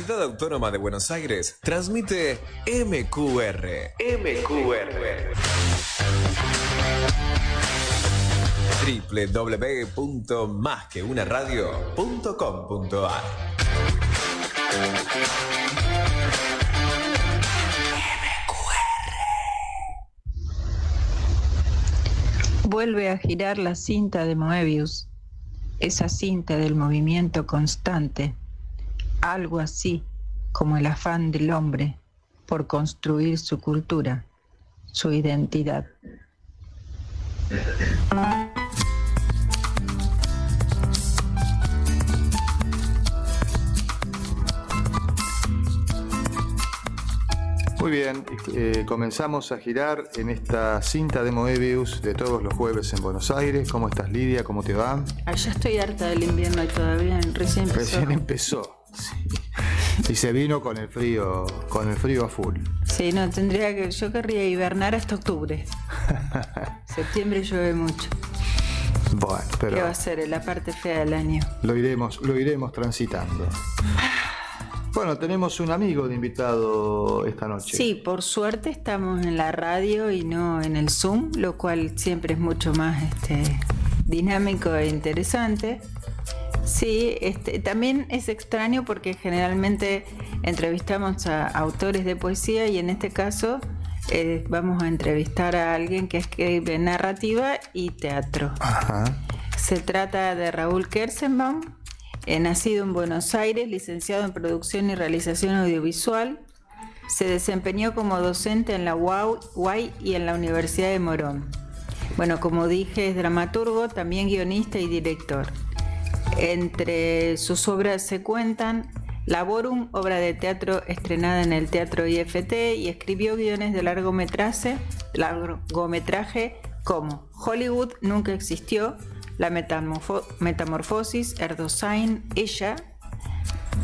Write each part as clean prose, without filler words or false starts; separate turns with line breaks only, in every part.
Ciudad Autónoma de Buenos Aires transmite MQR. www.masqueunaradio.com.ar.
Vuelve a girar la cinta de Moebius, esa cinta del movimiento constante, algo así como el afán del hombre por construir su cultura, su identidad.
Muy bien, comenzamos a girar en esta cinta de Moebius de todos los jueves en Buenos Aires. ¿Cómo estás, Lidia? ¿Cómo te va?
Ya estoy harta del invierno y todavía recién
empezó. Sí. Y se vino con el frío a full.
Sí, no, yo querría hibernar hasta octubre. Septiembre llueve mucho.
Bueno, pero
¿qué va a ser? La parte fea del año.
Lo iremos transitando. Bueno, tenemos un amigo de invitado esta noche.
Sí, por suerte estamos en la radio y no en el Zoom, lo cual siempre es mucho más dinámico e interesante. Sí, también es extraño porque generalmente entrevistamos a autores de poesía y en este caso vamos a entrevistar a alguien que escribe narrativa y teatro.
Ajá.
Se trata de Raúl Kersenbaum, nacido en Buenos Aires, licenciado en Producción y Realización Audiovisual. Se desempeñó como docente en la UAI y en la Universidad de Morón. Bueno, como dije, es dramaturgo, también guionista y director. Entre sus obras se cuentan Laborum, obra de teatro estrenada en el Teatro IFT, y escribió guiones de largometraje como Hollywood nunca existió, La Metamorfosis, Erdosain, Ella,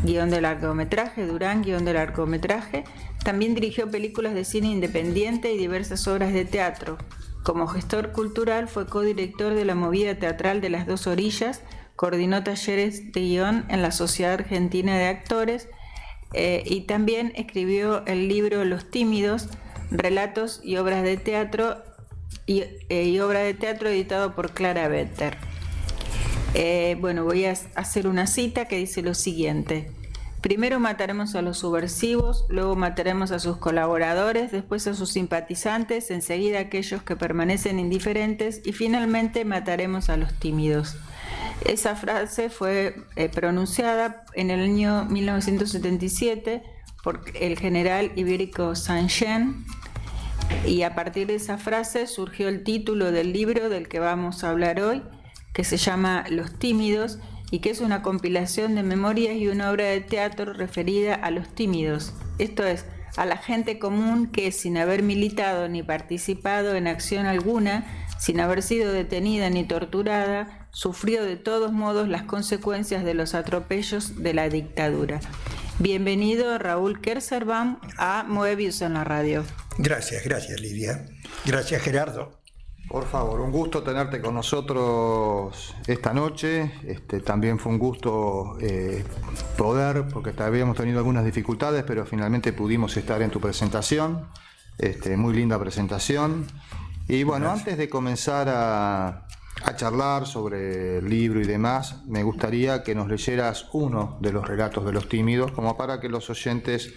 guión de largometraje, Durán, guión de largometraje. También dirigió películas de cine independiente y diversas obras de teatro. Como gestor cultural fue codirector de la movida teatral de Las Dos Orillas, coordinó talleres de guión en la Sociedad Argentina de Actores y también escribió el libro Los Tímidos, relatos y obras de teatro y obra de teatro editado por Clara Vetter. Bueno, voy a hacer una cita que dice lo siguiente: primero mataremos a los subversivos, luego mataremos a sus colaboradores, después a sus simpatizantes, enseguida a aquellos que permanecen indiferentes y finalmente mataremos a los tímidos. Esa frase fue pronunciada en el año 1977 por el general ibérico Saint-Jean, y a partir de esa frase surgió el título del libro del que vamos a hablar hoy, que se llama Los Tímidos, y que es una compilación de memorias y una obra de teatro referida a los tímidos, esto es, a la gente común que, sin haber militado ni participado en acción alguna, sin haber sido detenida ni torturada, sufrió de todos modos las consecuencias de los atropellos de la dictadura. Bienvenido, Raúl Kersenbaum, a Moebius en la radio.
Gracias Lidia. Gracias, Gerardo.
Por favor, un gusto tenerte con nosotros esta noche. También fue un gusto poder, porque habíamos tenido algunas dificultades, pero finalmente pudimos estar en tu presentación. Muy linda presentación. Y bueno, gracias. Antes de comenzar a charlar sobre el libro y demás, me gustaría que nos leyeras uno de los relatos de Los Tímidos, como para que los oyentes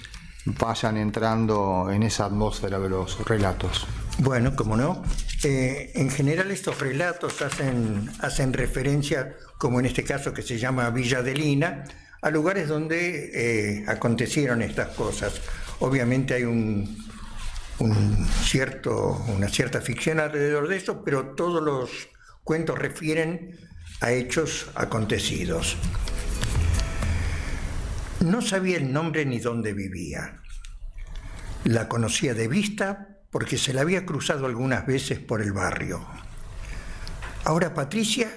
vayan entrando en esa atmósfera de los relatos.
Bueno, cómo no. En general estos relatos hacen referencia, como en este caso que se llama Villa Adelina, a lugares donde acontecieron estas cosas. Obviamente hay una cierta ficción alrededor de eso, pero todos los cuentos refieren a hechos acontecidos. No sabía el nombre ni dónde vivía. La conocía de vista porque se la había cruzado algunas veces por el barrio. Ahora Patricia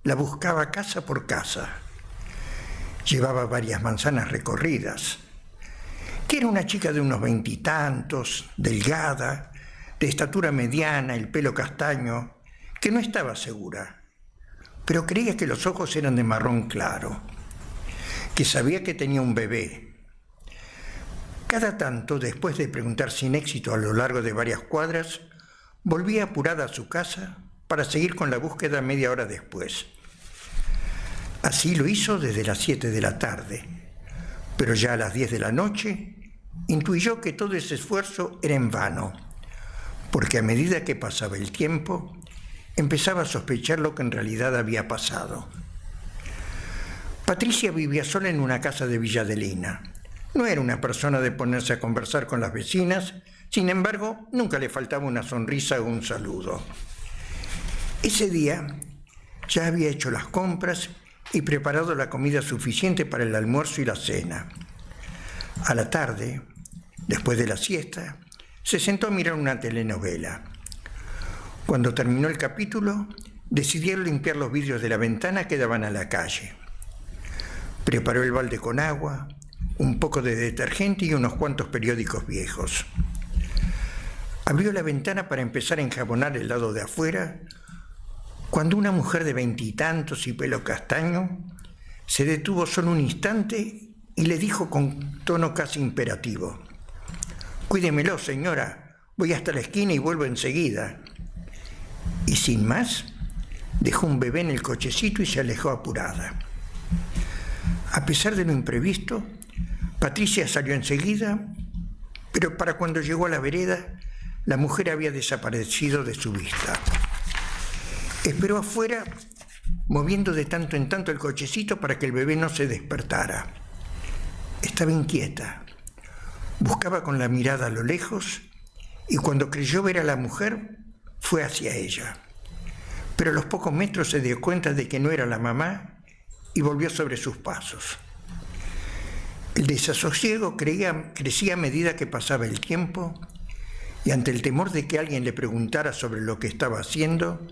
la buscaba casa por casa. Llevaba varias manzanas recorridas. Que era una chica de unos 20 y tantos, delgada, de estatura mediana, el pelo castaño, que no estaba segura, pero creía que los ojos eran de marrón claro, que sabía que tenía un bebé, Cada tanto, después de preguntar sin éxito a lo largo de varias cuadras, volvía apurada a su casa para seguir con la búsqueda media hora después. Así lo hizo desde las 7 de la tarde, pero ya a las 10 de la noche intuyó que todo ese esfuerzo era en vano, porque a medida que pasaba el tiempo, empezaba a sospechar lo que en realidad había pasado. Patricia vivía sola en una casa de Villa Adelina. No era una persona de ponerse a conversar con las vecinas, sin embargo, nunca le faltaba una sonrisa o un saludo. Ese día ya había hecho las compras y preparado la comida suficiente para el almuerzo y la cena. A la tarde, después de la siesta, se sentó a mirar una telenovela. Cuando terminó el capítulo, decidió limpiar los vidrios de la ventana que daban a la calle. Preparó el balde con agua, un poco de detergente y unos cuantos periódicos viejos. Abrió la ventana para empezar a enjabonar el lado de afuera, cuando una mujer de 20 y tantos y pelo castaño se detuvo solo un instante y le dijo con tono casi imperativo: «Cuídemelo, señora, voy hasta la esquina y vuelvo enseguida». Y sin más, dejó un bebé en el cochecito y se alejó apurada. A pesar de lo imprevisto, Patricia salió enseguida, pero para cuando llegó a la vereda, la mujer había desaparecido de su vista. Esperó afuera, moviendo de tanto en tanto el cochecito para que el bebé no se despertara. Estaba inquieta. Buscaba con la mirada a lo lejos y cuando creyó ver a la mujer, fue hacia ella. Pero a los pocos metros se dio cuenta de que no era la mamá y volvió sobre sus pasos. El desasosiego crecía a medida que pasaba el tiempo y ante el temor de que alguien le preguntara sobre lo que estaba haciendo,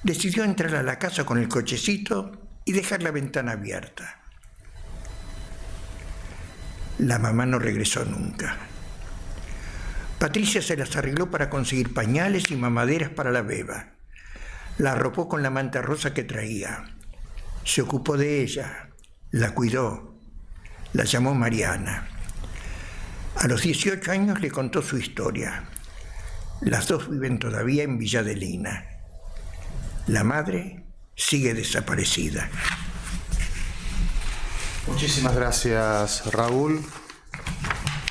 decidió entrar a la casa con el cochecito y dejar la ventana abierta. La mamá no regresó nunca. Patricia se las arregló para conseguir pañales y mamaderas para la beba. La arropó con la manta rosa que traía. Se ocupó de ella, la cuidó, la llamó Mariana. A los 18 años le contó su historia. Las dos viven todavía en Villa Adelina. La madre sigue desaparecida.
Muchísimas gracias, Raúl.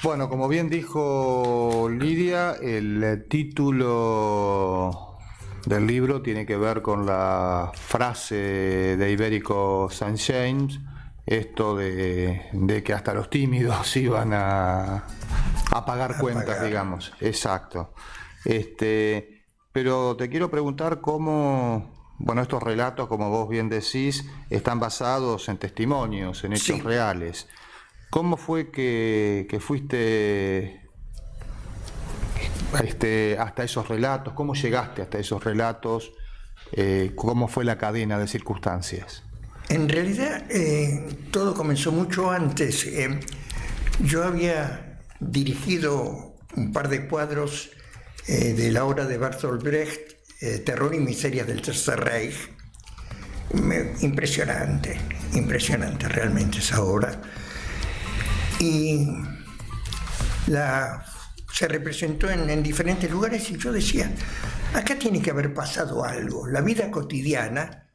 Bueno, como bien dijo Lidia, el título del libro tiene que ver con la frase de Ibérico Saint James, esto de que hasta los tímidos iban a pagar cuentas, digamos. Exacto. Pero te quiero preguntar cómo, bueno, estos relatos, como vos bien decís, están basados en testimonios, en hechos reales. ¿Cómo fue que fuiste hasta esos relatos? ¿Cómo llegaste hasta esos relatos? ¿Cómo fue la cadena de circunstancias?
En realidad, todo comenzó mucho antes. Yo había dirigido un par de cuadros de la obra de Bertolt Brecht, Terror y miseria del Tercer Reich. Impresionante realmente esa obra. Y se representó en diferentes lugares y yo decía, acá tiene que haber pasado algo. La vida cotidiana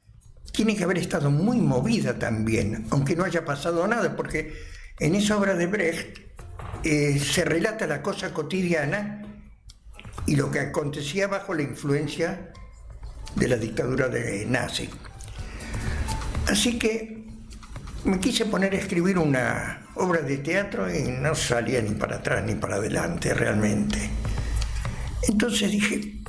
tiene que haber estado muy movida también, aunque no haya pasado nada, porque en esa obra de Brecht se relata la cosa cotidiana y lo que acontecía bajo la influencia de la dictadura de nazi. Así que me quise poner a escribir una obra de teatro y no salía ni para atrás ni para adelante realmente. Entonces dije,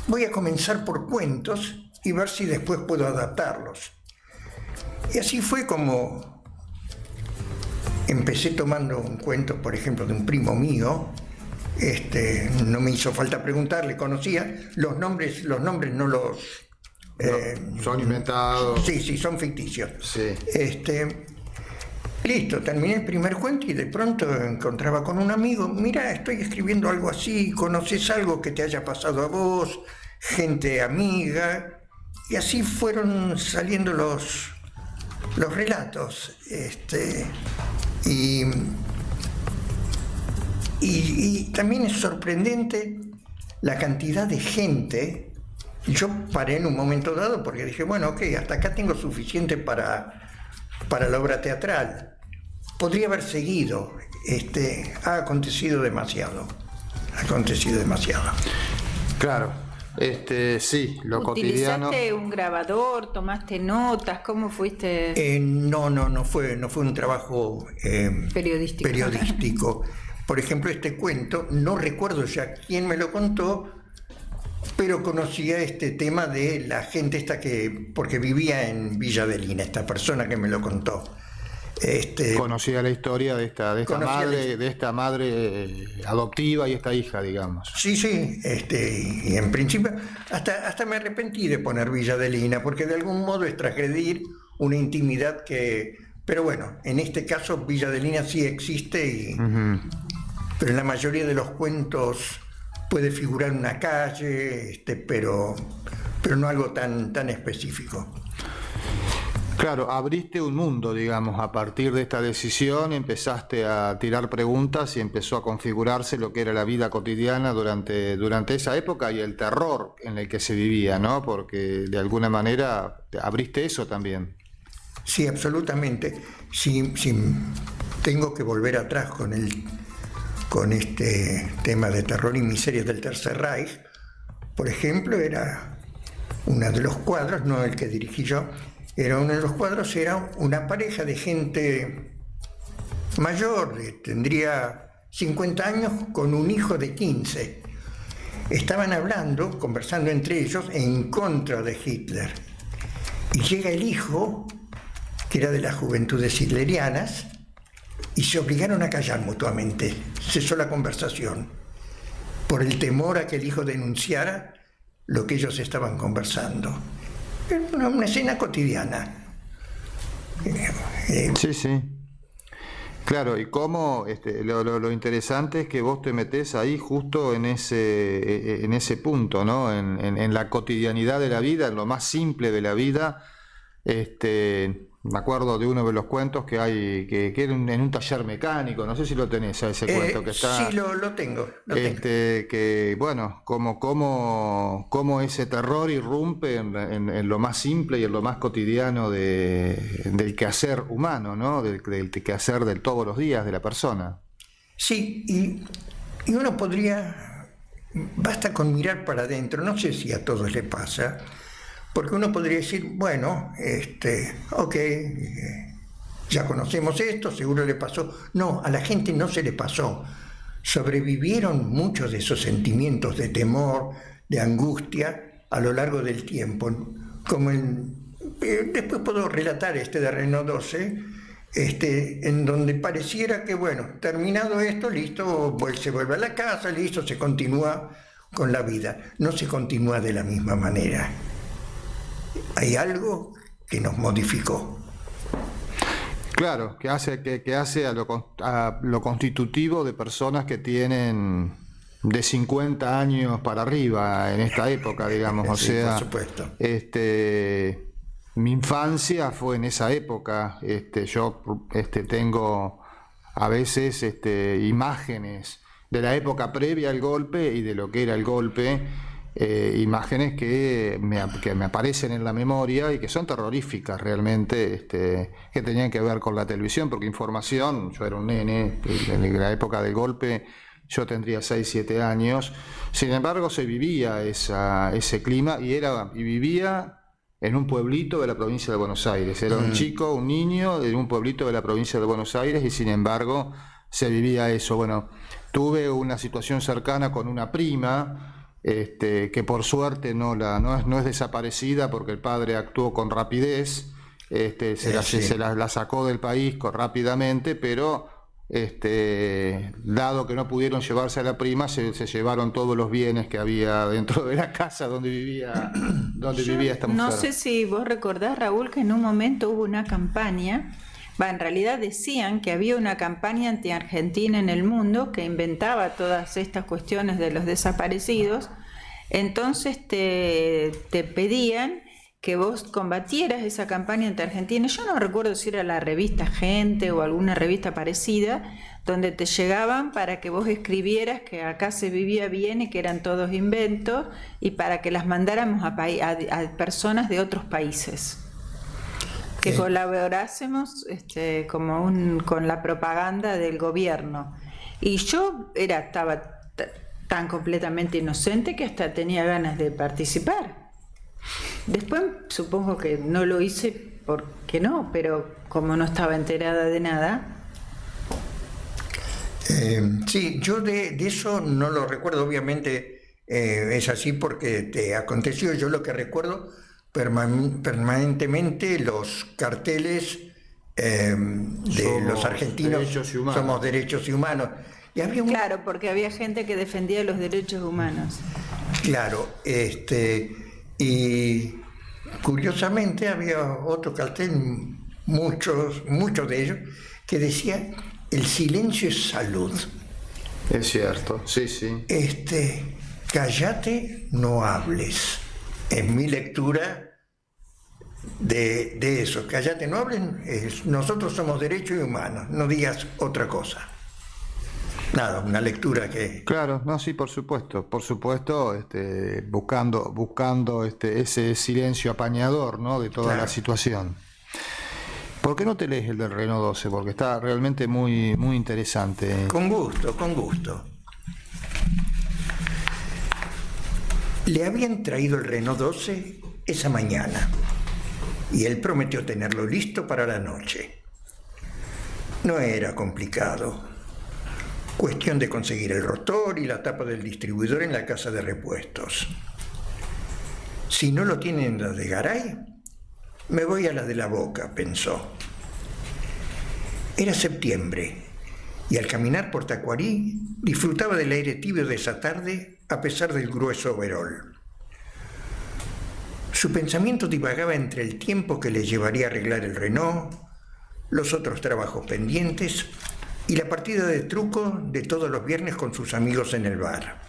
voy a comenzar por cuentos y ver si después puedo adaptarlos. Y así fue como empecé tomando un cuento, por ejemplo, de un primo mío. No me hizo falta preguntarle, conocía los nombres no los...
son inventados.
Sí, son ficticios.
Sí.
Listo, terminé el primer cuento y de pronto encontraba con un amigo, mira, estoy escribiendo algo así, ¿conoces algo que te haya pasado a vos? Gente amiga. Y así fueron saliendo los relatos. Y Y también es sorprendente la cantidad de gente. Yo paré en un momento dado porque dije, bueno, ok, hasta acá tengo suficiente para la obra teatral. Podría haber seguido. Ha acontecido demasiado. Ha acontecido demasiado.
Claro, sí, lo cotidiano.
¿Utilizaste un grabador? ¿Tomaste notas? ¿Cómo fuiste?
No fue un trabajo
Periodístico.
Por ejemplo, este cuento, no recuerdo ya quién me lo contó, pero conocía este tema de la gente esta porque vivía en Villa Adelina, esta persona que me lo contó.
Conocía la historia de esta madre adoptiva y esta hija, digamos.
Sí, y en principio hasta me arrepentí de poner Villa Adelina, porque de algún modo es transgredir una intimidad que... Pero bueno, en este caso Villa Adelina sí existe, pero en la mayoría de los cuentos puede figurar una calle, pero no algo tan específico.
Claro, abriste un mundo, digamos, a partir de esta decisión empezaste a tirar preguntas y empezó a configurarse lo que era la vida cotidiana durante esa época y el terror en el que se vivía, ¿no? Porque de alguna manera abriste eso también.
Sí, absolutamente. Si tengo que volver atrás con este tema de terror y miseria del Tercer Reich, por ejemplo, era uno de los cuadros, no el que dirigí yo, era uno de los cuadros, era una pareja de gente mayor, tendría 50 años, con un hijo de 15. Estaban hablando, conversando entre ellos, en contra de Hitler. Y llega el hijo, que era de las juventudes hitlerianas, y se obligaron a callar mutuamente. Cesó la conversación, por el temor a que el hijo denunciara lo que ellos estaban conversando. Una escena cotidiana.
Sí. Claro, y cómo lo interesante es que vos te metés ahí justo en ese punto, ¿no? En la cotidianidad de la vida, en lo más simple de la vida. Me acuerdo de uno de los cuentos que hay que era en un taller mecánico, no sé si lo tenés a ese cuento que está.
Sí, lo tengo.
Que bueno, como ese terror irrumpe en lo más simple y en lo más cotidiano del quehacer humano, ¿no? Del quehacer de todos los días de la persona. Sí,
y uno basta con mirar para adentro, no sé si a todos le pasa. Porque uno podría decir, bueno, ok, ya conocemos esto, seguro le pasó. No, a la gente no se le pasó. Sobrevivieron muchos de esos sentimientos de temor, de angustia a lo largo del tiempo. Después puedo relatar de Renault 12, en donde pareciera que, bueno, terminado esto, listo, se vuelve a la casa, listo, se continúa con la vida. No se continúa de la misma manera. Hay algo que nos modificó.
Claro, que hace a lo constitutivo de personas que tienen de 50 años para arriba en esta época, digamos. O
sí,
sea,
por supuesto.
Mi infancia fue en esa época. Yo tengo a veces imágenes de la época previa al golpe y de lo que era el golpe. Imágenes que me aparecen en la memoria y que son terroríficas realmente, que tenían que ver con la televisión, porque información, yo era un nene, en la época del golpe yo tendría 6, 7 años, sin embargo se vivía ese clima y vivía en un pueblito de la provincia de Buenos Aires, era un chico, un niño en un pueblito de la provincia de Buenos Aires y sin embargo se vivía eso. Bueno, tuve una situación cercana con una prima, que por suerte no es desaparecida porque el padre actuó con rapidez, se la sacó del país rápidamente, pero dado que no pudieron llevarse a la prima, se llevaron todos los bienes que había dentro de la casa donde vivía esta mujer.
No sé si vos recordás, Raúl, que en un momento hubo una campaña. En realidad decían que había una campaña anti-argentina en el mundo que inventaba todas estas cuestiones de los desaparecidos. Entonces te pedían que vos combatieras esa campaña anti-argentina. Yo no recuerdo si era la revista Gente o alguna revista parecida, donde te llegaban para que vos escribieras que acá se vivía bien y que eran todos inventos, y para que las mandáramos a personas de otros países. Que colaborásemos con la propaganda del gobierno. Y yo estaba tan completamente inocente que hasta tenía ganas de participar. Después supongo que no lo hice porque no, pero como no estaba enterada de nada.
Sí, yo de eso no lo recuerdo, obviamente es así porque te aconteció. Yo lo que recuerdo permanentemente los carteles de los argentinos, somos derechos y humanos. Y había
Claro, porque había gente que defendía los derechos humanos.
Claro, y curiosamente había otro cartel, muchos de ellos, que decía: el silencio es salud.
Es cierto, sí.
Cállate, no hables. En mi lectura de eso, cállate, no hables, nosotros somos derechos y humanos, no digas otra cosa. Nada, una lectura que...
Claro, no, sí, por supuesto, buscando ese silencio apañador, ¿no?, de toda la situación. ¿Por qué no te lees el del Renault 12? Porque está realmente muy, muy interesante.
Con gusto. Le habían traído el Renault 12 esa mañana y él prometió tenerlo listo para la noche. No era complicado. Cuestión de conseguir el rotor y la tapa del distribuidor en la casa de repuestos. Si no lo tienen en la de Garay, me voy a la de La Boca, pensó. Era septiembre y al caminar por Tacuarí disfrutaba del aire tibio de esa tarde a pesar del grueso overol. Su pensamiento divagaba entre el tiempo que le llevaría a arreglar el Renault, los otros trabajos pendientes y la partida de truco de todos los viernes con sus amigos en el bar.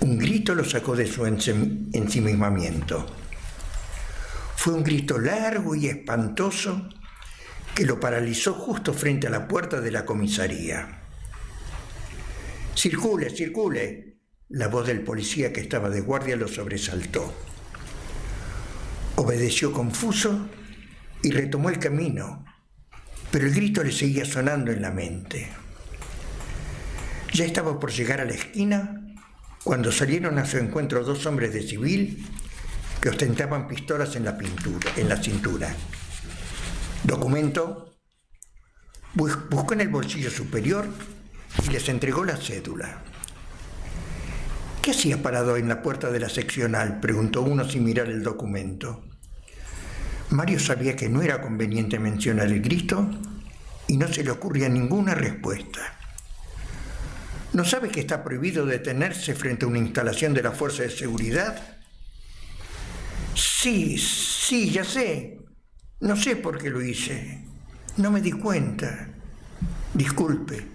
Un grito lo sacó de su ensimismamiento. Fue un grito largo y espantoso que lo paralizó justo frente a la puerta de la comisaría. «Circule, circule», la voz del policía que estaba de guardia lo sobresaltó. Obedeció confuso y retomó el camino, pero el grito le seguía sonando en la mente. Ya estaba por llegar a la esquina cuando salieron a su encuentro dos hombres de civil que ostentaban pistolas en la cintura. «¿Documento?». Buscó en el bolsillo superior y les entregó la cédula. «¿Qué hacía parado en la puerta de la seccional?», preguntó uno sin mirar el documento. Mario sabía que no era conveniente mencionar el grito y no se le ocurría ninguna respuesta. ¿No sabe que está prohibido detenerse frente a una instalación de la fuerza de seguridad? Sí, ya sé. No sé por qué lo hice. No me di cuenta. Disculpe.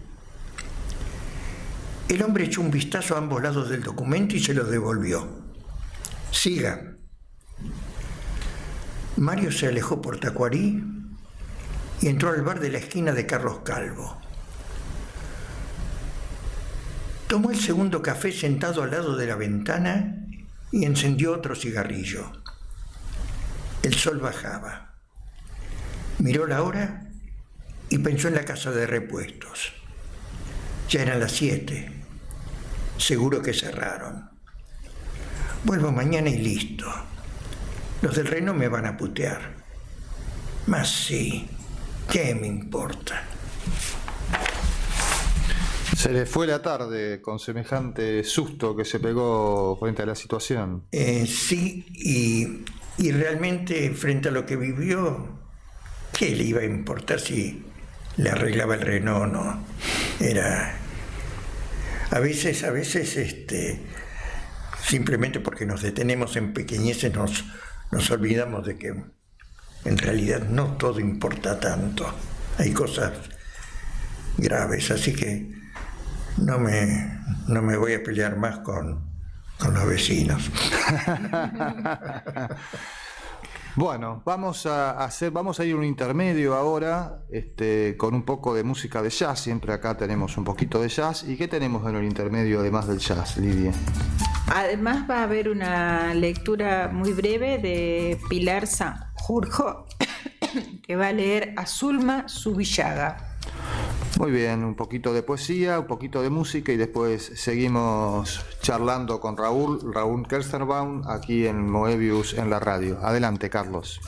El hombre echó un vistazo a ambos lados del documento y se lo devolvió. «Siga». Mario se alejó por Tacuarí y entró al bar de la esquina de Carlos Calvo. Tomó el segundo café sentado al lado de la ventana y encendió otro cigarrillo. El sol bajaba. Miró la hora y pensó en la casa de repuestos. Ya eran las 7. Seguro que cerraron. Vuelvo mañana y listo. Los del Renault me van a putear. Mas sí, ¿qué me importa?
Se le fue la tarde con semejante susto que se pegó frente a la situación.
Sí, y realmente frente a lo que vivió, ¿qué le iba a importar si le arreglaba el Renault o no? Era... A veces, simplemente porque nos detenemos en pequeñeces nos olvidamos de que en realidad no todo importa tanto. Hay cosas graves, así que no me voy a pelear más con con los vecinos.
Bueno, vamos a ir a un intermedio ahora, con un poco de música de jazz. Siempre acá tenemos un poquito de jazz. ¿Y qué tenemos en el intermedio además del jazz, Lidia?
Además va a haber una lectura muy breve de Pilar Sanjurjo, que va a leer a Zulma Zubillaga.
Muy bien, un poquito de poesía, un poquito de música y después seguimos charlando con Raúl Kersterbaum, aquí en Moebius en la radio. Adelante, Carlos.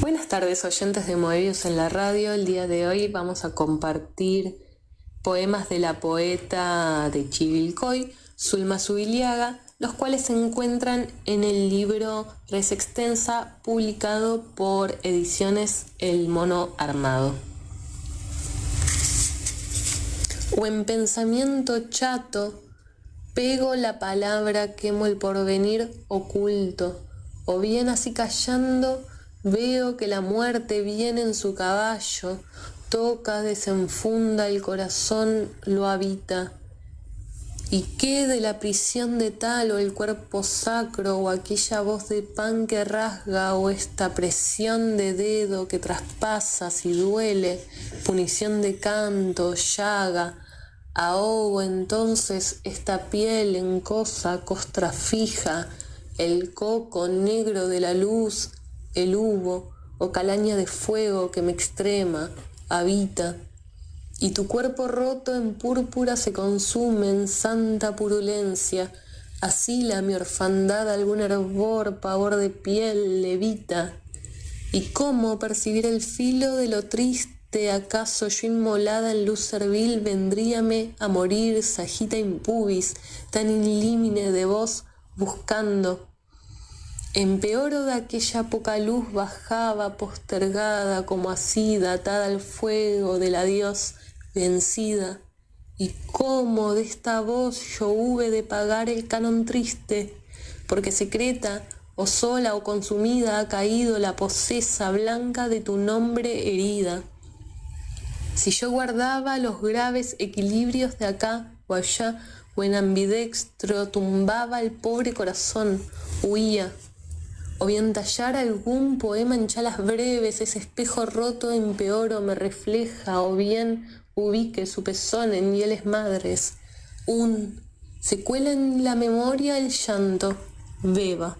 Buenas tardes, oyentes de Moebius en la radio. El día de hoy vamos a compartir poemas de la poeta de Chivilcoy, Zulma Zubillaga, los cuales se encuentran en el libro Res Extensa, publicado por Ediciones El Mono Armado. O en pensamiento chato, pego la palabra, quemo el porvenir oculto, o bien así callando, veo que la muerte viene en su caballo, toca, desenfunda el corazón, lo habita. ¿Y qué de la prisión de tal o el cuerpo sacro o aquella voz de pan que rasga o esta presión de dedo que traspasa si duele, punición de canto, llaga? Ahogo entonces esta piel en costra fija, el coco negro de la luz, el hubo o calaña de fuego que me extrema, habita, y tu cuerpo roto en púrpura se consume en santa purulencia, asila mi orfandad algún hervor, pavor de piel, levita, y cómo percibir el filo de lo triste, acaso yo inmolada en luz servil vendríame a morir, sagita impubis, tan inlímine de voz, buscando. Empeoro de aquella poca luz bajaba postergada como asida, atada al fuego del adiós, vencida. Y cómo de esta voz yo hube de pagar el canon triste, porque secreta o sola o consumida ha caído la posesa blanca de tu nombre herida. Si yo guardaba los graves equilibrios de acá o allá, o en ambidextro tumbaba el pobre corazón, huía. O bien tallar algún poema en chalas breves, ese espejo roto empeoro me refleja, o bien ubique su pezón en hieles madres. Se cuela en la memoria el llanto, beba.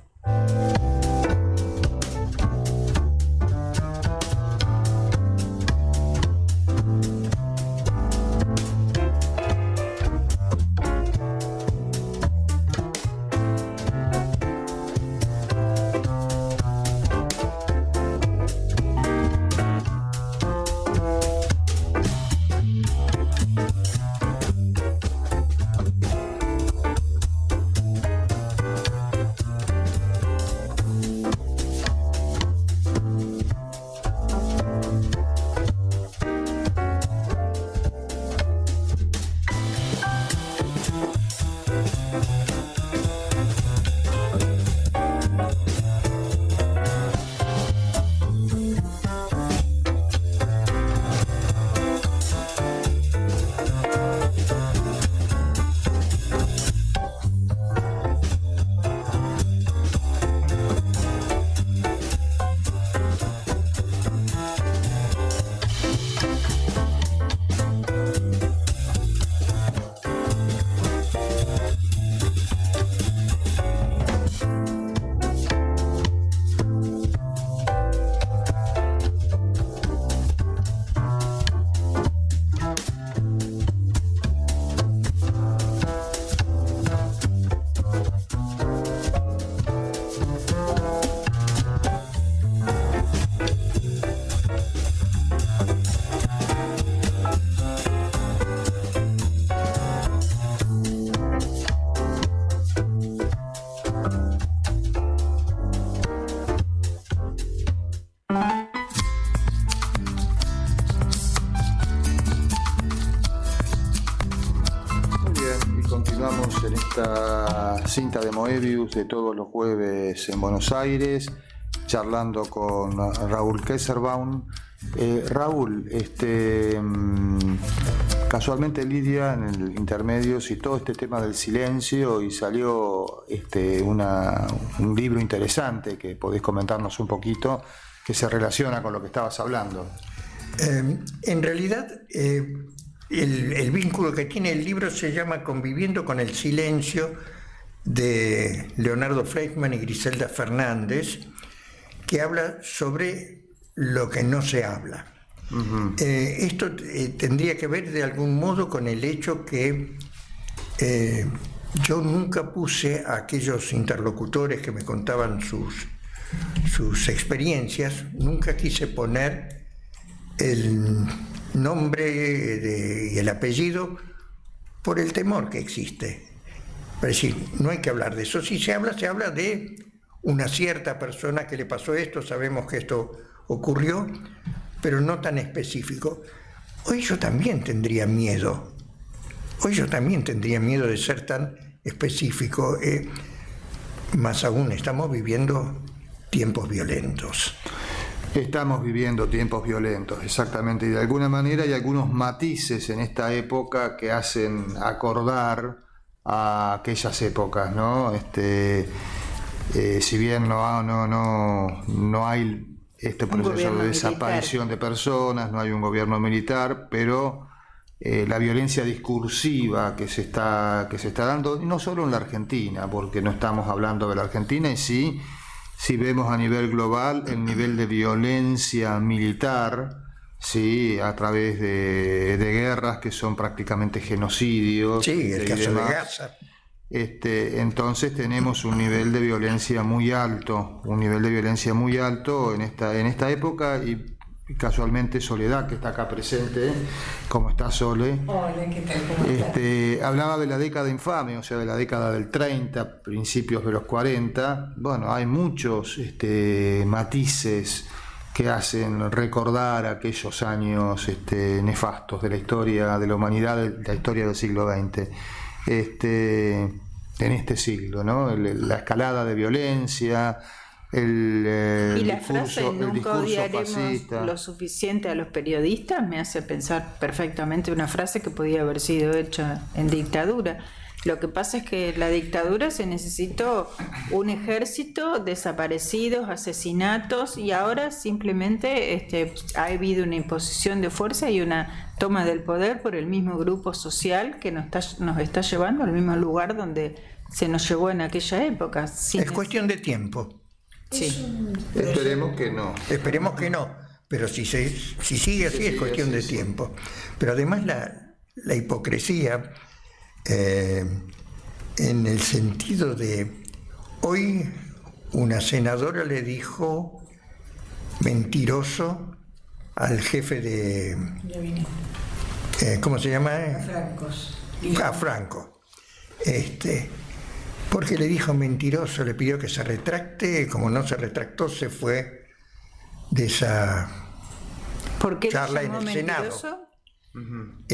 esta cinta de Moebius de todos los jueves en Buenos Aires, charlando con Raúl Keserbaum. Raúl, casualmente Lidia en el intermedio citó este tema del silencio y salió un libro interesante que podés comentarnos un poquito, que se relaciona con lo que estabas hablando.
En realidad, el vínculo que tiene el libro se llama Conviviendo con el silencio, de Leonardo Fleischmann y Griselda Fernández, que habla sobre lo que no se habla. Uh-huh. Esto tendría que ver de algún modo con el hecho que yo nunca puse a aquellos interlocutores que me contaban sus experiencias, nunca quise poner el nombre y el apellido por el temor que existe. Es decir, no hay que hablar de eso. Si se habla de una cierta persona que le pasó esto, sabemos que esto ocurrió, pero no tan específico. Hoy yo también tendría miedo. De ser tan específico. Más aún, estamos viviendo tiempos violentos.
Estamos viviendo tiempos violentos, exactamente, y de alguna manera hay algunos matices en esta época que hacen acordar a aquellas épocas, ¿no? Si bien no hay este proceso de desaparición de personas, no hay un gobierno militar, pero la violencia discursiva que se está dando, y no solo en la Argentina, porque no estamos hablando de la Argentina, y sí, si vemos a nivel global el nivel de violencia militar, sí, a través de guerras que son prácticamente genocidios.
Sí, el caso de Gaza.
Entonces tenemos un nivel de violencia muy alto en esta época, y casualmente Soledad, que está acá presente, ¿cómo está, Sole?
Hola, ¿qué tal? ¿Cómo estás?
Hablaba de la década infame, o sea, de la década del 30, principios de los 40. Bueno, hay muchos matices que hacen recordar aquellos años nefastos de la historia de la humanidad, de la historia del siglo XX. En este siglo, ¿no? La escalada de violencia,
y la frase "nunca odiaremos
fascista.
Lo suficiente a los periodistas" me hace pensar perfectamente una frase que podía haber sido hecha en dictadura. Lo que pasa es que en la dictadura se necesitó un ejército, desaparecidos, asesinatos, y ahora simplemente ha habido una imposición de fuerza y una toma del poder por el mismo grupo social que nos está llevando al mismo lugar donde se nos llevó en aquella época.
Es cuestión de tiempo.
Sí.
Esperemos que no.
Esperemos que no, pero si sigue así es cuestión de tiempo. Pero además la hipocresía, en el sentido de, hoy una senadora le dijo mentiroso al jefe de... ¿cómo se llama? A Franco. Porque le dijo mentiroso, le pidió que se retracte, como no se retractó, se fue de esa charla en el
mentiroso?
Senado.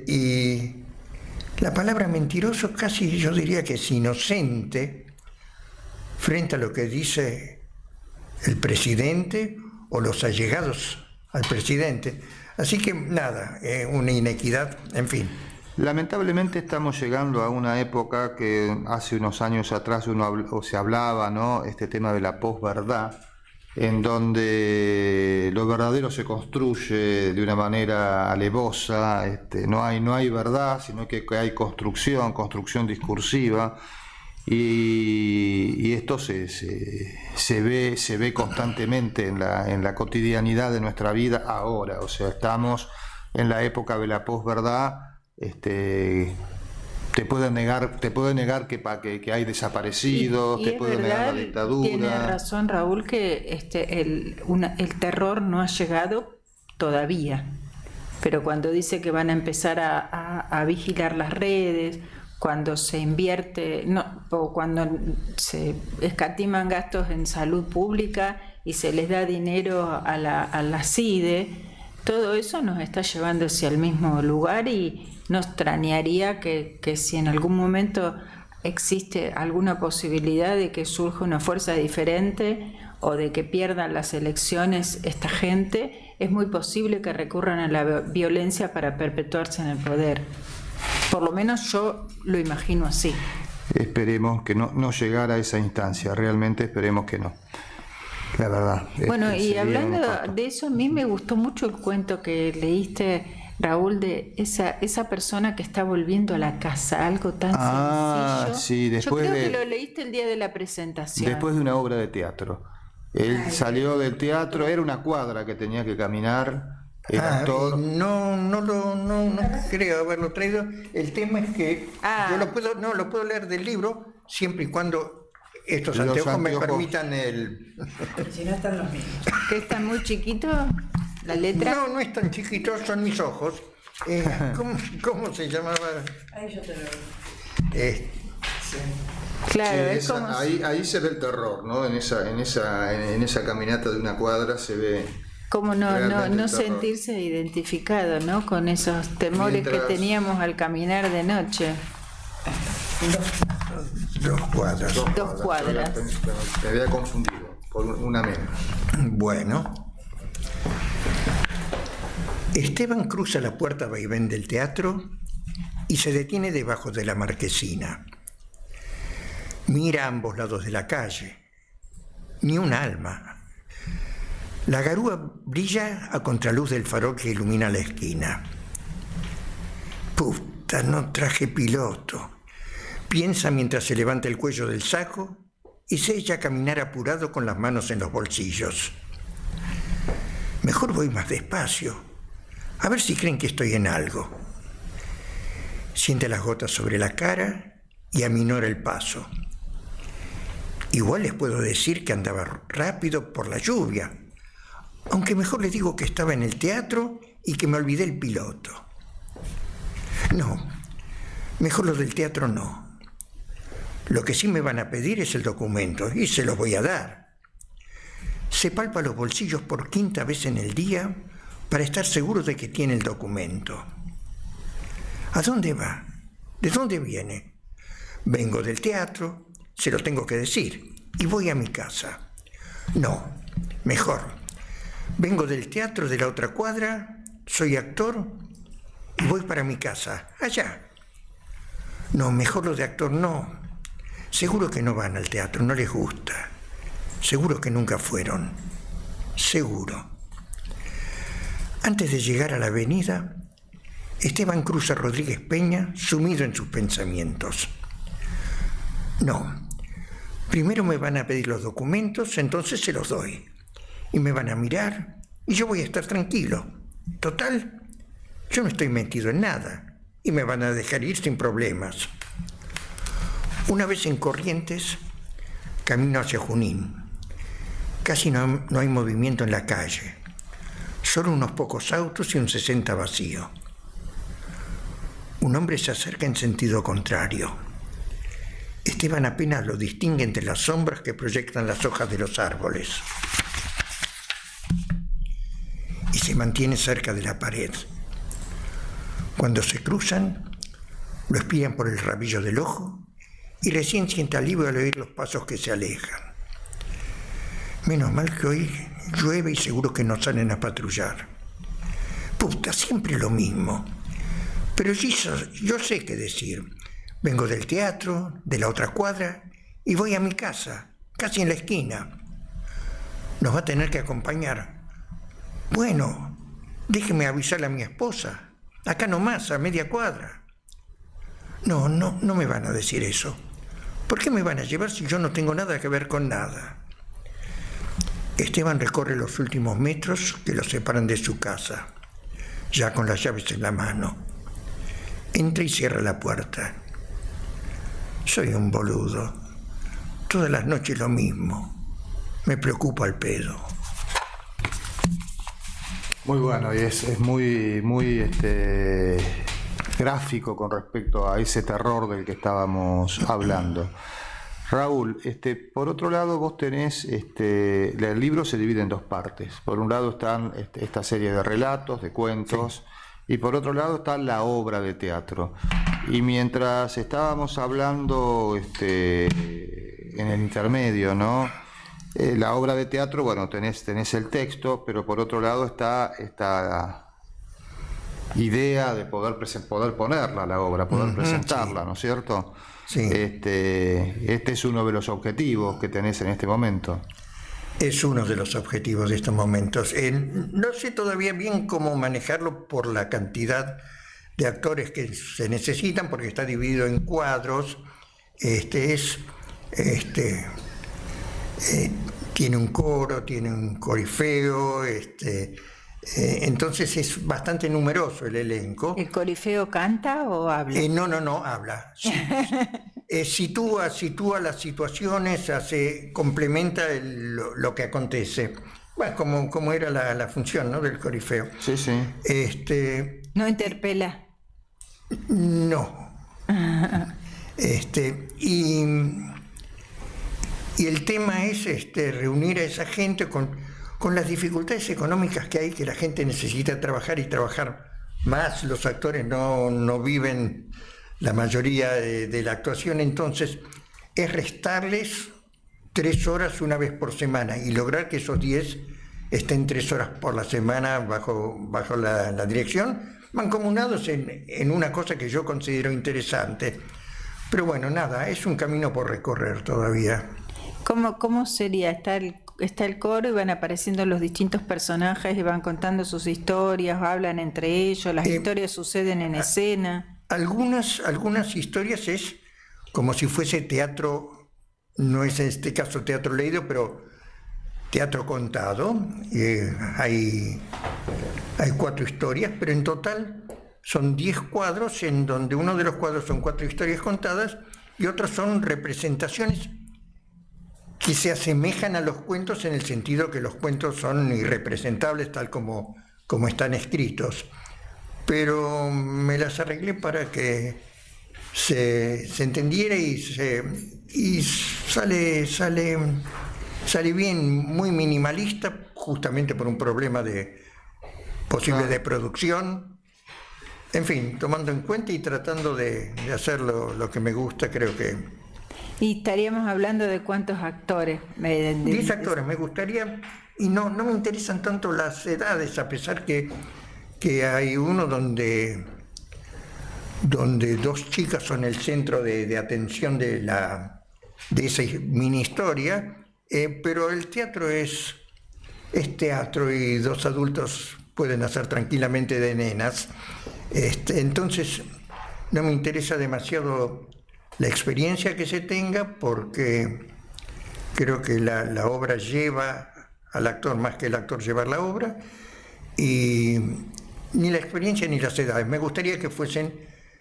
Y la palabra mentiroso casi yo diría que es inocente frente a lo que dice el presidente o los allegados al presidente. Así que nada, una inequidad, en fin.
Lamentablemente estamos llegando a una época que hace unos años atrás se hablaba, ¿no? Este tema de la posverdad, en donde lo verdadero se construye de una manera alevosa, no hay verdad, sino que hay construcción discursiva, y esto se ve constantemente en la cotidianidad de nuestra vida ahora. O sea, estamos en la época de la posverdad. Te pueden negar que hay desaparecidos, te pueden negar la dictadura.
Tiene razón Raúl que el terror no ha llegado todavía, pero cuando dice que van a empezar a vigilar las redes, cuando se invierte, o cuando se escatiman gastos en salud pública y se les da dinero a la CIDE, todo eso nos está llevando hacia el mismo lugar y no extrañaría que si en algún momento existe alguna posibilidad de que surja una fuerza diferente o de que pierdan las elecciones esta gente, es muy posible que recurran a la violencia para perpetuarse en el poder. Por lo menos yo lo imagino así.
Esperemos que no llegara a esa instancia, realmente esperemos que no. La verdad.
Bueno, y
sería
hablando
un impacto.
de eso, a mí me gustó mucho el cuento que leíste, Raúl, de esa persona que está volviendo a la casa, algo tan sencillo.
Sí, después
yo creo
de...
que lo leíste el día de la presentación.
Después de una obra de teatro. Él salió del teatro, era una cuadra que tenía que caminar, era actor.
No creo haberlo traído. El tema es que yo lo puedo leer del libro siempre y cuando estos
Los
anteojos me
anteojos.
permitan el...
Si no están los mismos.
¿Que es tan muy chiquito la letra?
No es tan chiquito, son mis ojos. ¿Cómo se llamaba?
Ahí yo te lo...
Claro,
Sí,
es como...
ahí se ve el terror, ¿no? En esa caminata de una cuadra se ve.
Como no
realmente el terror.
sentirse identificado, ¿no? Con esos temores
Mientras-
que teníamos al caminar de noche.
Dos cuadras.
Dos cuadras.
Me había confundido por una menos.
Bueno. Esteban cruza la puerta vaivén del teatro y se detiene debajo de la marquesina. Mira a ambos lados de la calle. Ni un alma. La garúa brilla a contraluz del farol que ilumina la esquina. Puta, no traje piloto. Piensa mientras se levanta el cuello del saco y se echa a caminar apurado con las manos en los bolsillos. Mejor voy más despacio, a ver si creen que estoy en algo. Siente las gotas sobre la cara y aminora el paso. Igual les puedo decir que andaba rápido por la lluvia, aunque mejor les digo que estaba en el teatro y que me olvidé el piloto. No, mejor lo del teatro no. Lo que sí me van a pedir es el documento y se los voy a dar. Se palpa los bolsillos por quinta vez en el día para estar seguro de que tiene el documento. ¿A dónde va? ¿De dónde viene? Vengo del teatro, se lo tengo que decir, y voy a mi casa. No, mejor. Vengo del teatro de la otra cuadra, soy actor y voy para mi casa, allá. No, mejor lo de actor no. Seguro que no van al teatro, no les gusta. Seguro que nunca fueron. Seguro. Antes de llegar a la avenida, Esteban cruza Rodríguez Peña sumido en sus pensamientos. No, primero me van a pedir los documentos, entonces se los doy. Y me van a mirar y yo voy a estar tranquilo. Total, yo no estoy metido en nada y me van a dejar ir sin problemas. Una vez en Corrientes, camino hacia Junín. Casi no hay movimiento en la calle. Solo unos pocos autos y un 60 vacío. Un hombre se acerca en sentido contrario. Esteban apenas lo distingue entre las sombras que proyectan las hojas de los árboles. Y se mantiene cerca de la pared. Cuando se cruzan, lo espían por el rabillo del ojo y recién siente alivio al oír los pasos que se alejan. Menos mal que hoy llueve y seguro que no salen a patrullar. Puta, siempre lo mismo. Pero yo sé qué decir. Vengo del teatro, de la otra cuadra, y voy a mi casa, casi en la esquina. Nos va a tener que acompañar. Bueno, déjeme avisarle a mi esposa. Acá nomás, a media cuadra. No me van a decir eso. ¿Por qué me van a llevar si yo no tengo nada que ver con nada? Esteban recorre los últimos metros que lo separan de su casa, ya con las llaves en la mano. Entra y cierra la puerta. Soy un boludo. Todas las noches lo mismo. Me preocupa el pedo.
Muy bueno, y es muy gráfico con respecto a ese terror del que estábamos hablando. Raúl, por otro lado vos tenés, el libro se divide en dos partes. Por un lado están esta serie de relatos, de cuentos, y por otro lado está la obra de teatro. Y mientras estábamos hablando en el intermedio, ¿no? La obra de teatro, bueno, tenés el texto, pero por otro lado está esta idea de poder ponerla, la obra, poder presentarla,
sí.
¿no es cierto?
Sí.
Este es uno de los objetivos que tenés en este momento.
Es uno de los objetivos de estos momentos. No sé todavía bien cómo manejarlo por la cantidad de actores que se necesitan, porque está dividido en cuadros. Tiene un coro, tiene un corifeo, entonces es bastante numeroso el elenco.
¿El corifeo canta o habla?
No, habla. Sí. Sitúa las situaciones, complementa lo que acontece. Bueno, como era la función, ¿no?, del corifeo.
Sí, sí.
No interpela.
No. Y el tema es reunir a esa gente con las dificultades económicas que hay, que la gente necesita trabajar y trabajar más. Los actores no viven la mayoría de la actuación, entonces es restarles 3 horas una vez por semana y lograr que esos 10 estén 3 horas por la semana bajo la dirección, mancomunados en una cosa que yo considero interesante. Pero bueno, nada, es un camino por recorrer todavía.
¿Cómo sería? Está el coro y van apareciendo los distintos personajes y van contando sus historias, hablan entre ellos, las historias suceden en escena.
Algunas historias es como si fuese teatro, no es en este caso teatro leído, pero teatro contado. Hay 4 historias, pero en total son 10 cuadros, en donde uno de los cuadros son 4 historias contadas y otros son representaciones que se asemejan a los cuentos, en el sentido que los cuentos son irrepresentables tal como están escritos. Pero me las arreglé para que se entendiera y sale bien, muy minimalista, justamente por un problema posible de producción. En fin, tomando en cuenta y tratando de hacer lo que me gusta, creo que...
Y estaríamos hablando de cuántos actores.
10 actores, me gustaría, y no me interesan tanto las edades, a pesar que hay uno donde 2 chicas son el centro de atención de esa mini historia, pero el teatro es teatro y 2 adultos pueden hacer tranquilamente de nenas. Entonces no me interesa demasiado la experiencia que se tenga, porque creo que la obra lleva al actor más que el actor llevar la obra, y ni la experiencia ni las edades. Me gustaría que fuesen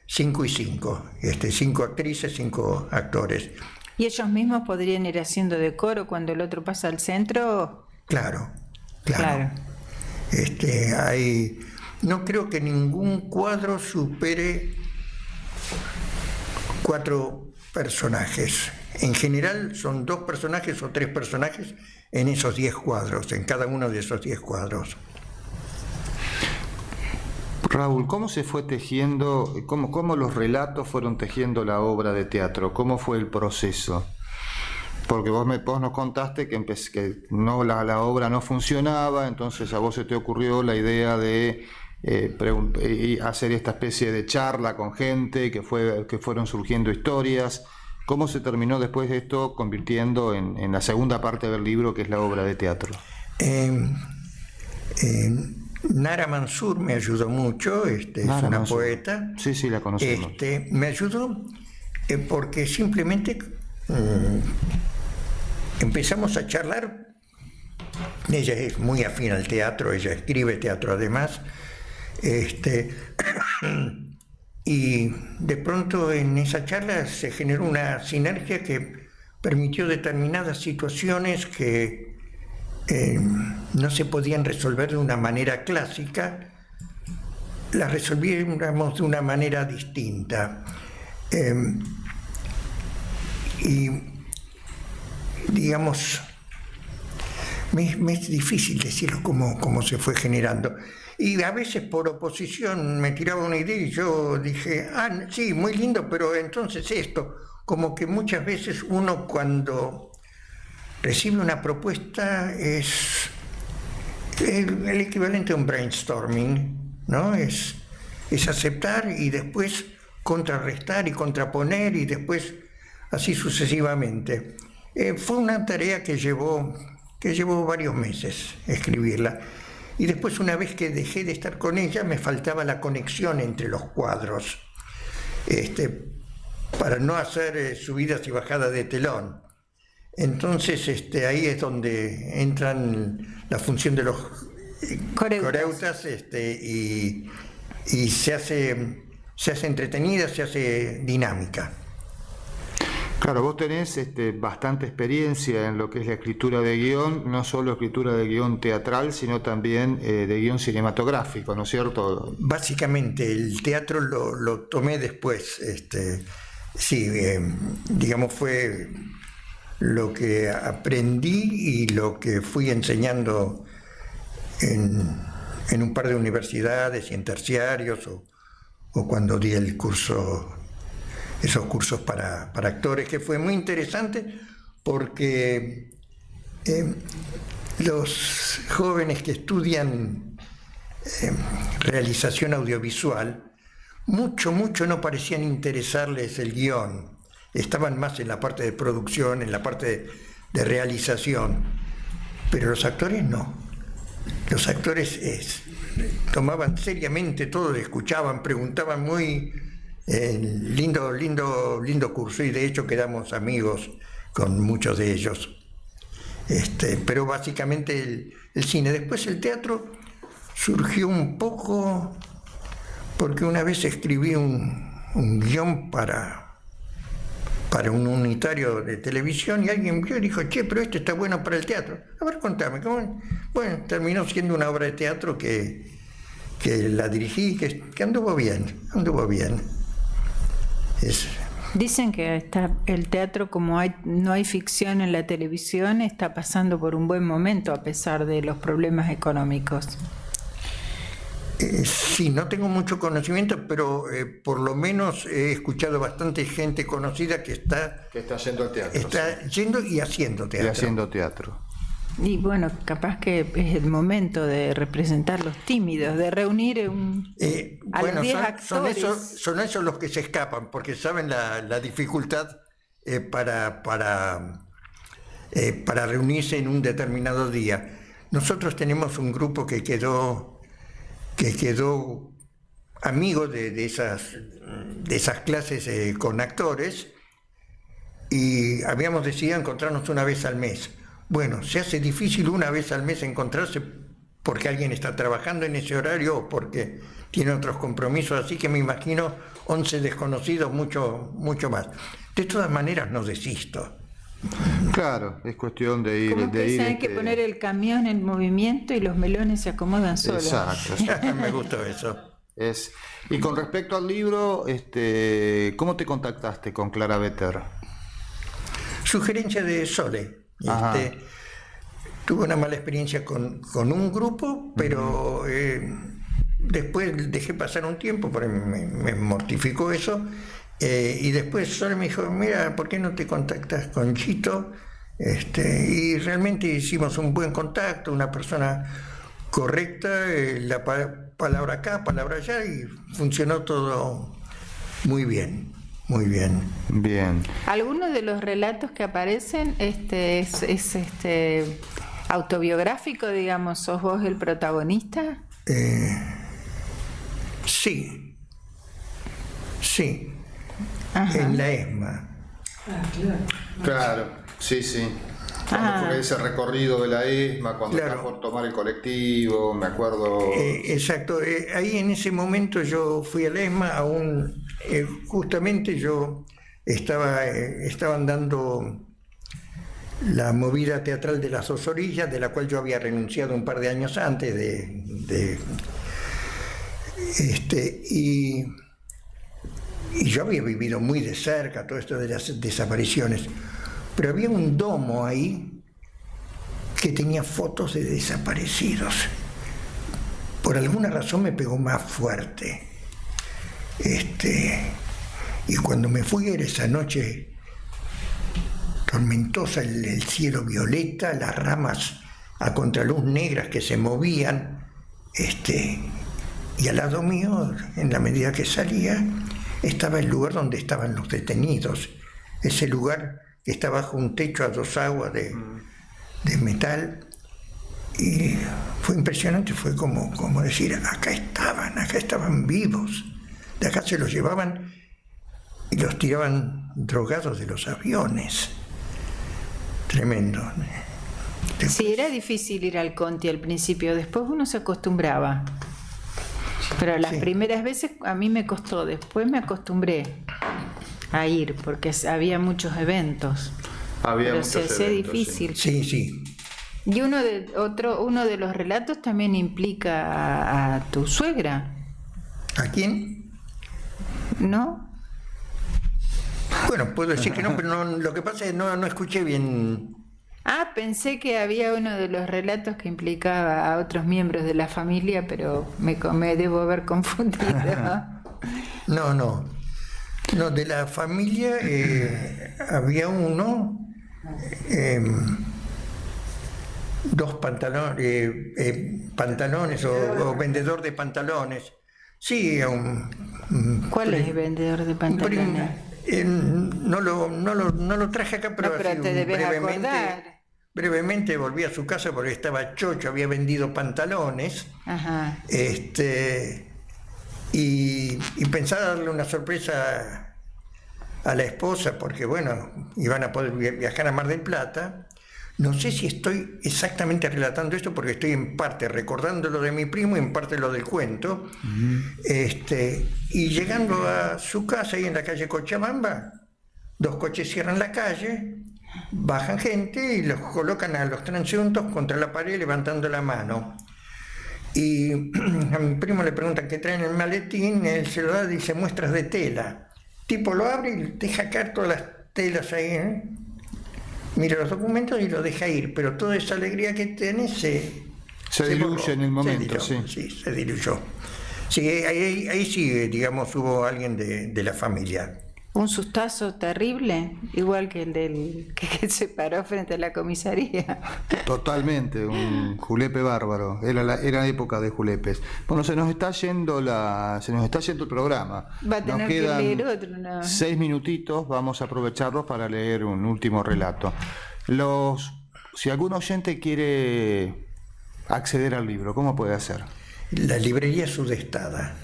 5 y 5, 5 actrices, 5 actores.
¿Y ellos mismos podrían ir haciendo de coro cuando el otro pasa al centro?
Claro. No creo que ningún cuadro supere 4 personajes. En general son 2 personajes o 3 personajes en esos 10 cuadros, en cada uno de esos 10 cuadros.
Raúl, ¿cómo se fue tejiendo, cómo los relatos fueron tejiendo la obra de teatro? ¿Cómo fue el proceso? Porque vos nos contaste que la obra no funcionaba, entonces a vos se te ocurrió la idea de hacer esta especie de charla con gente, que fueron surgiendo historias. ¿Cómo se terminó después de esto convirtiendo en la segunda parte del libro, que es la obra de teatro?
Nara Mansur me ayudó mucho, es una poeta.
Sí, la conocemos.
Me ayudó porque simplemente empezamos a charlar. Ella es muy afín al teatro, ella escribe teatro además. Y de pronto en esa charla se generó una sinergia que permitió determinadas situaciones que no se podían resolver de una manera clásica, las resolviéramos de una manera distinta. Y digamos, me es difícil decirlo cómo se fue generando. Y a veces por oposición me tiraba una idea y yo dije, sí, muy lindo, pero entonces esto, como que muchas veces uno cuando recibe una propuesta es el equivalente a un brainstorming, ¿no? Es aceptar y después contrarrestar y contraponer y después así sucesivamente. Fue una tarea que llevó varios meses escribirla. Y después, una vez que dejé de estar con ella, me faltaba la conexión entre los cuadros, para no hacer subidas y bajadas de telón. Entonces, ahí es donde entran la función de los coreutas, y se hace entretenida, se hace dinámica.
Claro, vos tenés bastante experiencia en lo que es la escritura de guión, no solo escritura de guión teatral, sino también de guión cinematográfico, ¿no es cierto?
Básicamente, el teatro lo tomé después. Sí, digamos, fue lo que aprendí y lo que fui enseñando en un par de universidades y en terciarios, o cuando di el curso, esos cursos para actores, que fue muy interesante porque los jóvenes que estudian realización audiovisual, mucho no parecían interesarles el guión, estaban más en la parte de producción, en la parte de realización, pero los actores no. Los actores tomaban seriamente todo, escuchaban, preguntaban muy... lindo curso, y de hecho quedamos amigos con muchos de ellos. Pero básicamente el cine. Después el teatro surgió un poco porque una vez escribí un guión para un unitario de televisión y alguien vio y dijo, che, pero esto está bueno para el teatro. A ver, contame, ¿cómo? Bueno, terminó siendo una obra de teatro que la dirigí, que anduvo bien.
Dicen que el teatro, como no hay ficción en la televisión, está pasando por un buen momento a pesar de los problemas económicos.
Sí, no tengo mucho conocimiento, pero por lo menos he escuchado bastante gente conocida que está
yendo al teatro.
Está yendo y haciendo teatro.
Y haciendo teatro.
Y bueno, capaz que es el momento de representar los tímidos, de reunir a los 10 actores.
Son esos los que se escapan, porque saben la dificultad para reunirse en un determinado día. Nosotros tenemos un grupo que quedó amigo de esas clases con actores, y habíamos decidido encontrarnos una vez al mes. Bueno, se hace difícil una vez al mes encontrarse porque alguien está trabajando en ese horario o porque tiene otros compromisos, así que me imagino 11 desconocidos, mucho más. De todas maneras no desisto.
Claro, es cuestión de ir.
Como que hay que poner el camión en movimiento y los melones se acomodan solos.
Exacto.
Me gustó eso.
Y con respecto al libro, ¿cómo te contactaste con Clara Vetter?
Sugerencia de Sole. Tuve una mala experiencia con un grupo, pero después dejé pasar un tiempo, porque me mortificó eso, y después Sole me dijo, mira, ¿por qué no te contactas con Chito? Y realmente hicimos un buen contacto, una persona correcta, la palabra acá, palabra allá, y funcionó todo muy bien. Muy bien.
Bien.
¿Alguno de los relatos que aparecen es autobiográfico, digamos? ¿Sos vos el protagonista?
Sí.
Ajá.
En la ESMA.
Claro, sí. Cuando fue ese recorrido de la ESMA, cuando estaba por tomar el colectivo, me acuerdo.
Exacto, ahí en ese momento yo fui a la ESMA, aún justamente yo estaban dando la movida teatral de las dos orillas, de la cual yo había renunciado un par de años antes y yo había vivido muy de cerca todo esto de las desapariciones. pero había un domo ahí que tenía fotos de desaparecidos. Por alguna razón me pegó más fuerte. Y cuando me fui era esa noche tormentosa, el cielo violeta, las ramas a contraluz negras que se movían, y al lado mío, en la medida que salía, estaba el lugar donde estaban los detenidos, ese lugar que está bajo un techo a dos aguas de metal, y fue impresionante, fue como decir, acá estaban vivos, de acá se los llevaban y los tiraban drogados de los aviones. Tremendo.
Sí, era difícil ir al Conti al principio, después uno se acostumbraba. Pero las primeras veces a mí me costó, después me acostumbré a ir porque había muchos eventos. Pero se hacía difícil.
Sí.
Y uno de los relatos también implica a tu suegra.
¿A quién?
¿No?
Bueno, puedo decir que no, pero no, lo que pasa es que no escuché bien.
Pensé que había uno de los relatos que implicaba a otros miembros de la familia, pero me debo haber confundido.
No, de la familia había uno, dos pantalones o vendedor de pantalones. Sí,
¿Cuál es el vendedor de pantalones?
No lo traje acá, pero
te debes acordar.
Brevemente volví a su casa porque estaba chocho, había vendido pantalones.
Ajá.
Y pensaba darle una sorpresa a la esposa porque, bueno, iban a poder viajar a Mar del Plata. No sé si estoy exactamente relatando esto porque estoy en parte recordando lo de mi primo y en parte lo del cuento. Y llegando a su casa ahí en la calle Cochabamba, dos coches cierran la calle, bajan gente y los colocan a los transeúntes contra la pared levantando la mano. Y a mi primo le preguntan qué traen en el maletín, él se lo da y dice muestras de tela. El tipo lo abre y deja caer todas las telas ahí, mira los documentos y lo deja ir, pero toda esa alegría que tiene se
diluye en el momento.
Se diluyó. Sí, ahí sí, digamos, hubo alguien de la familia.
Un sustazo terrible, igual que el que se paró frente a la comisaría.
Totalmente, un julepe bárbaro. Era época de julepes. Bueno, se nos está yendo el programa.
Va a tener
nos
que
quedan
leer otro, ¿no?
6 minutitos, vamos a aprovecharlos para leer un último relato. Si algún oyente quiere acceder al libro, ¿cómo puede hacer?
La librería Sudestada.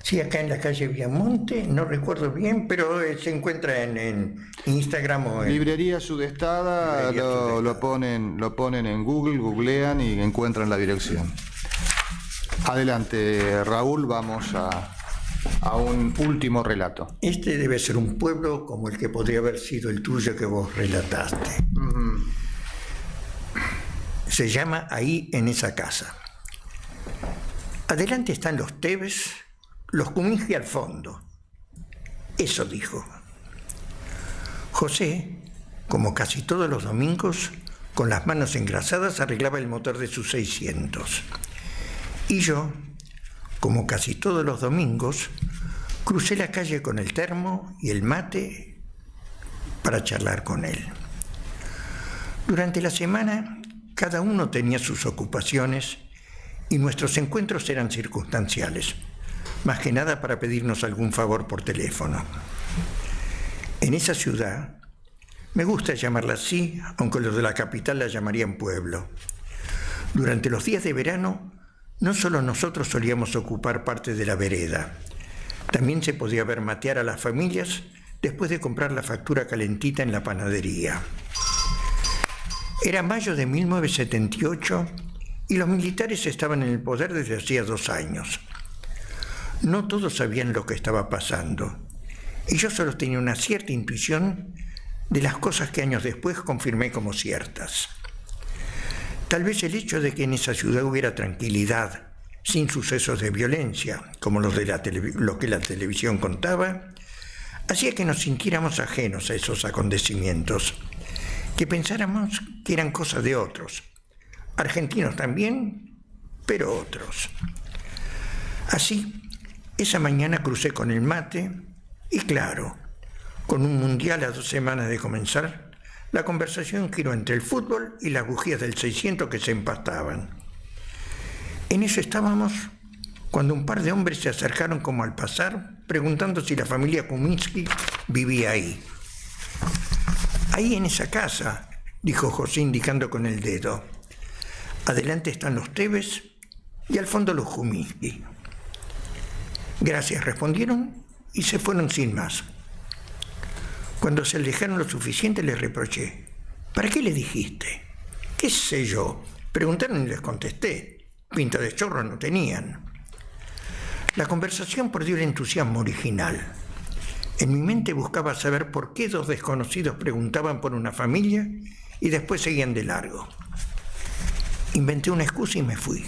Sí, acá en la calle Viamonte, no recuerdo bien, pero se encuentra en Instagram o en...
Librería Sudestada, lo ponen en Google, googlean y encuentran la dirección. Adelante, Raúl, vamos a un último relato.
Este debe ser un pueblo como el que podría haber sido el tuyo que vos relataste. Se llama Ahí en esa casa. Adelante están los Tebes, los Cumingi al fondo. Eso dijo. José, como casi todos los domingos, con las manos engrasadas arreglaba el motor de sus 600. Y yo, como casi todos los domingos, crucé la calle con el termo y el mate para charlar con él. Durante la semana, cada uno tenía sus ocupaciones y nuestros encuentros eran circunstanciales, más que nada para pedirnos algún favor por teléfono. En esa ciudad, me gusta llamarla así, aunque los de la capital la llamarían pueblo. Durante los días de verano, no solo nosotros solíamos ocupar parte de la vereda, también se podía ver matear a las familias después de comprar la factura calentita en la panadería. Era mayo de 1978 y los militares estaban en el poder desde hacía 2 años. No todos sabían lo que estaba pasando, y yo solo tenía una cierta intuición de las cosas que años después confirmé como ciertas. Tal vez el hecho de que en esa ciudad hubiera tranquilidad, sin sucesos de violencia, como los que la televisión contaba, hacía que nos sintiéramos ajenos a esos acontecimientos, que pensáramos que eran cosas de otros, argentinos también, pero otros. Así, esa mañana crucé con el mate y claro, con un mundial a 2 semanas de comenzar, la conversación giró entre el fútbol y las bujías del 600 que se empastaban. En eso estábamos cuando un par de hombres se acercaron como al pasar, preguntando si la familia Kuminski vivía ahí. Ahí en esa casa, dijo José indicando con el dedo. Adelante están los Tevez y al fondo los Kuminski. Gracias, respondieron y se fueron sin más. Cuando se alejaron lo suficiente les reproché. ¿Para qué le dijiste? ¿Qué sé yo? Preguntaron y les contesté. Pinta de chorro no tenían. La conversación perdió el entusiasmo original. En mi mente buscaba saber por qué 2 desconocidos preguntaban por una familia y después seguían de largo. Inventé una excusa y me fui.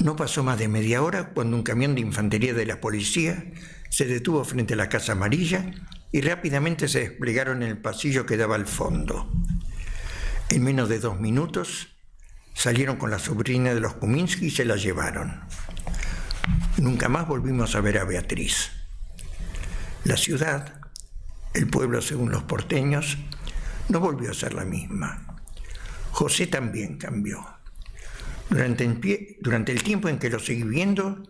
No pasó más de media hora cuando un camión de infantería de la policía se detuvo frente a la Casa Amarilla y rápidamente se desplegaron en el pasillo que daba al fondo. En menos de 2 minutos salieron con la sobrina de los Kuminski y se la llevaron. Nunca más volvimos a ver a Beatriz. La ciudad, el pueblo según los porteños, no volvió a ser la misma. José también cambió. Durante el tiempo en que lo seguí viendo,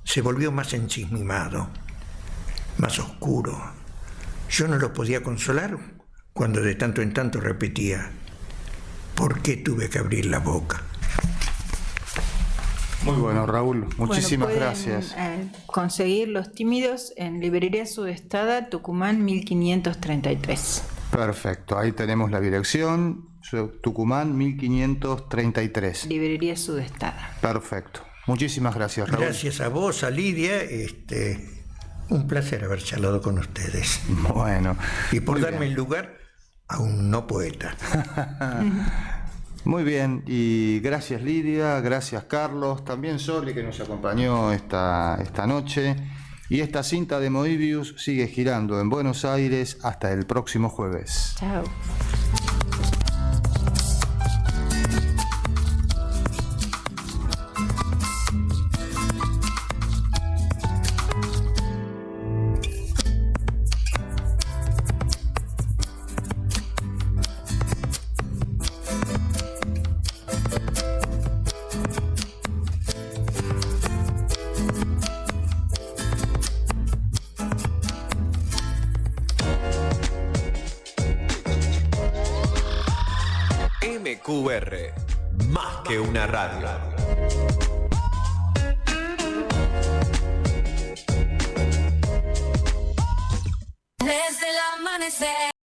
se volvió más ensimismado, más oscuro. Yo no lo podía consolar cuando de tanto en tanto repetía, ¿por qué tuve que abrir la boca?
Muy bueno, Raúl. Muchísimas
pueden,
gracias.
Conseguir Los Tímidos en Librería Sudestada, Tucumán 1533.
Perfecto, ahí tenemos la dirección, Tucumán 1533.
Librería Sudestada.
Perfecto. Muchísimas gracias, Raúl.
Gracias a vos, a Lidia. Un placer haber charlado con ustedes.
Bueno.
Y por
muy
darme
bien.
el lugar a un no poeta.
Muy bien, y gracias Lidia, gracias Carlos, también Soli que nos acompañó esta noche. Y esta cinta de Moebius sigue girando en Buenos Aires hasta el próximo jueves.
Chao.
MQR, más que una radio.
Desde el amanecer.